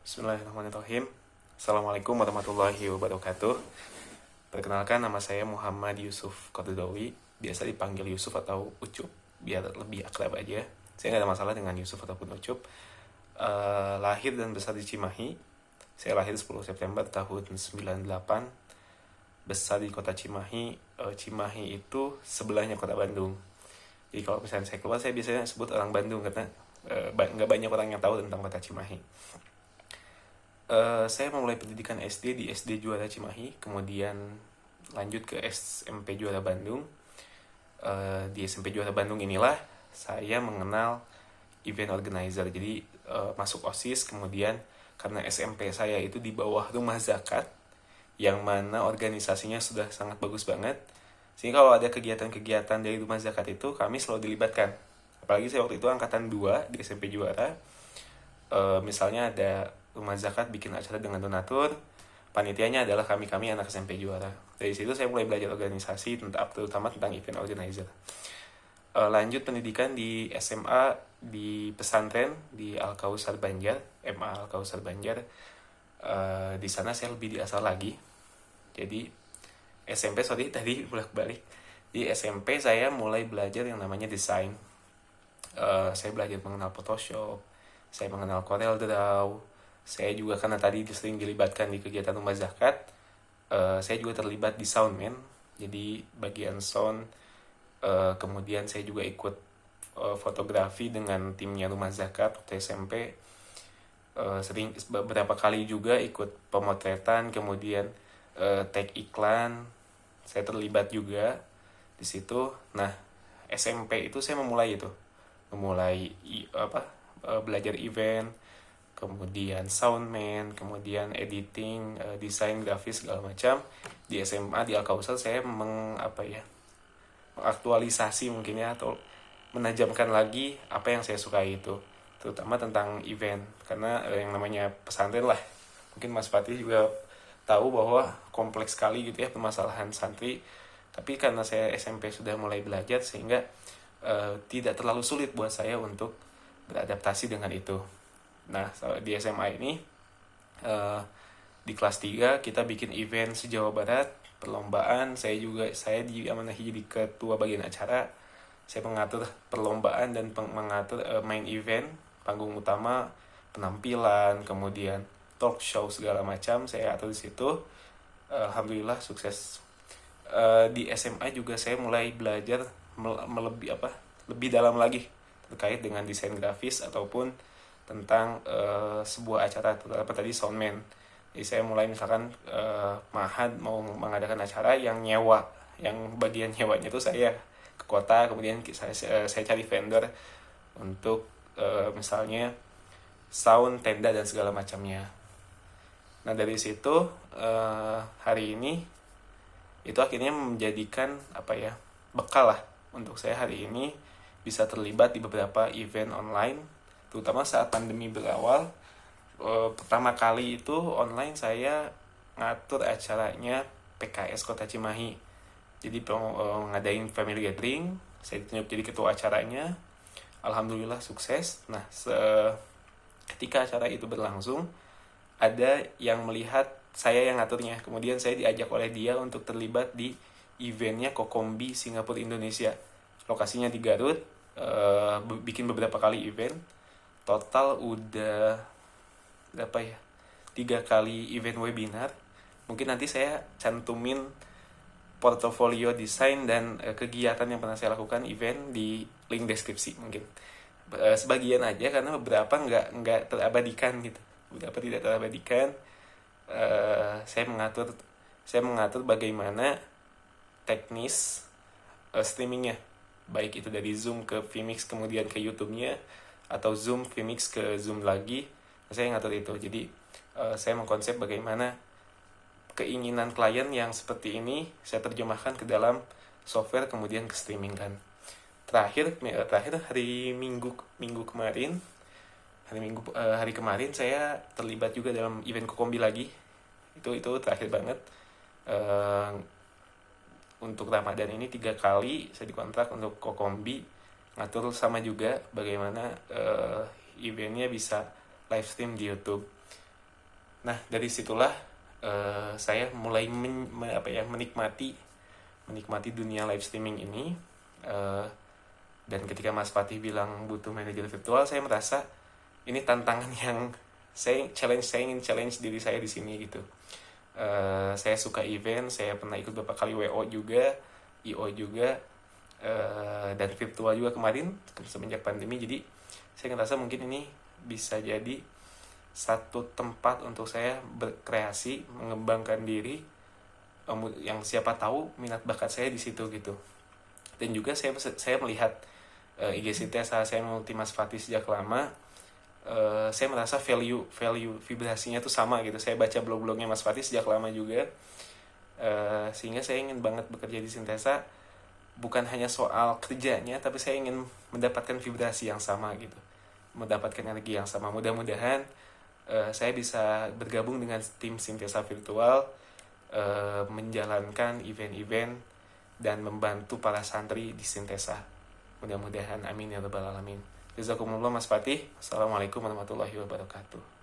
Bismillahirrahmanirrahim. Assalamualaikum warahmatullahi wabarakatuh. Perkenalkan, nama saya Muhammad Yusuf Kordowi. Biasa dipanggil Yusuf atau Ucup, biar lebih akrab aja. Saya nggak ada masalah dengan Yusuf ataupun Ucup. Lahir dan besar di Cimahi. Saya lahir 10 September tahun 98. Besar di kota Cimahi. Cimahi itu sebelahnya kota Bandung. Jadi kalau misalnya saya keluar, saya biasanya sebut orang Bandung karena nggak banyak orang yang tahu tentang kota Cimahi. Saya memulai pendidikan SD di SD Juara Cimahi, kemudian lanjut ke SMP Juara Bandung. Di SMP Juara Bandung inilah saya mengenal event organizer. Jadi masuk OSIS, kemudian karena SMP saya itu di bawah Rumah Zakat, yang mana organisasinya sudah sangat bagus banget. Sehingga kalau ada kegiatan-kegiatan dari Rumah Zakat itu, kami selalu dilibatkan. Apalagi saya waktu itu angkatan 2 di SMP Juara. Misalnya ada Rumah Zakat bikin acara dengan donatur, panitianya adalah kami anak SMP Juara. Dari situ saya mulai belajar organisasi, terutama tentang event organizer. Lanjut pendidikan di SMA di pesantren di Al-Kausar Banjar, MA Al-Kausar Banjar. Di sana saya lebih diasah lagi. Jadi tadi bolak-balik. Di SMP saya mulai belajar yang namanya desain. Saya belajar mengenal Photoshop, saya mengenal Corel Draw. Saya juga karena tadi sering dilibatkan di kegiatan Rumah Zakat, saya juga terlibat di soundman, jadi bagian sound. Kemudian saya juga ikut fotografi dengan timnya Rumah Zakat waktu SMP. Sering beberapa kali juga ikut pemotretan, kemudian tag iklan. Saya terlibat juga di situ. Nah, SMP itu saya memulai belajar event, kemudian soundman, kemudian editing, desain grafis segala macam. Di SMA di Al-Kausar saya mengaktualisasi mungkin ya, atau menajamkan lagi apa yang saya suka itu, terutama tentang event, karena yang namanya pesantren lah, mungkin Mas Fatih juga tahu bahwa kompleks sekali gitu ya permasalahan santri. Tapi karena saya SMP sudah mulai belajar, sehingga tidak terlalu sulit buat saya untuk beradaptasi dengan itu. Nah, di SMA ini di kelas 3 kita bikin event se-Jawa Barat, perlombaan. Saya diamanahi jadi ketua bagian acara. Saya mengatur perlombaan dan mengatur main event, panggung utama, penampilan, kemudian talk show segala macam saya atur di situ. Alhamdulillah sukses. Di SMA juga saya mulai belajar lebih dalam lagi terkait dengan desain grafis ataupun tentang sebuah acara, terutama tadi soundman. Jadi saya mulai misalkan Mahad mau mengadakan acara yang bagian nyewanya itu saya ke kota, kemudian saya cari vendor untuk misalnya sound, tenda dan segala macamnya. Nah, dari situ hari ini itu akhirnya menjadikan bekal lah untuk saya hari ini bisa terlibat di beberapa event online, terutama saat pandemi berawal. Pertama kali itu online saya ngatur acaranya PKS Kota Cimahi. Jadi ngadain family gathering, saya ditunjuk jadi ketua acaranya. Alhamdulillah sukses. Nah, ketika acara itu berlangsung, ada yang melihat saya yang ngaturnya. Kemudian saya diajak oleh dia untuk terlibat di eventnya Kokombi Singapura Indonesia. Lokasinya di Garut. Bikin beberapa kali event. Total udah 3 kali event webinar. Mungkin nanti saya cantumin portofolio desain dan kegiatan yang pernah saya lakukan event di link deskripsi mungkin. Sebagian aja karena beberapa nggak terabadikan gitu. Beberapa tidak terabadikan. Saya mengatur bagaimana teknis streamingnya, baik itu dari Zoom ke Vmix kemudian ke YouTube-nya, atau Zoom Vmix ke Zoom lagi. Saya ngatur itu. Jadi saya mengkonsep bagaimana keinginan klien yang seperti ini saya terjemahkan ke dalam software, kemudian ke streaming kan. Terakhir hari kemarin saya terlibat juga dalam event Kokombi lagi. Itu terakhir banget. Untuk Ramadan ini 3 kali saya dikontrak untuk Kokombi, ngatur sama juga bagaimana eventnya bisa live stream di YouTube. Nah dari situlah saya mulai menikmati dunia live streaming ini. Eh, dan ketika Mas Fatih bilang butuh manajer virtual, saya merasa ini tantangan yang saya ingin challenge diri saya di sini gitu. Saya suka event, saya pernah ikut beberapa kali WO juga, IO juga, dan virtual juga kemarin semenjak pandemi. Jadi saya ngerasa mungkin ini bisa jadi satu tempat untuk saya berkreasi, mengembangkan diri, yang siapa tahu minat bakat saya di situ gitu. Dan juga saya melihat IG Sintesa, saya mengikuti Mas Fatih sejak lama. Saya merasa value vibrasinya tuh sama gitu. Saya baca blog-blognya Mas Fatih sejak lama juga, sehingga saya ingin banget bekerja di Sintesa, bukan hanya soal kerjanya, tapi saya ingin mendapatkan vibrasi yang sama gitu, mendapatkan energi yang sama. Mudah-mudahan saya bisa bergabung dengan tim Sintesa Virtual, menjalankan event-event dan membantu para santri di Sintesa. Mudah-mudahan, amin ya rabbal alamin. Jazakumullah Mas Fatih. Assalamualaikum warahmatullahi wabarakatuh.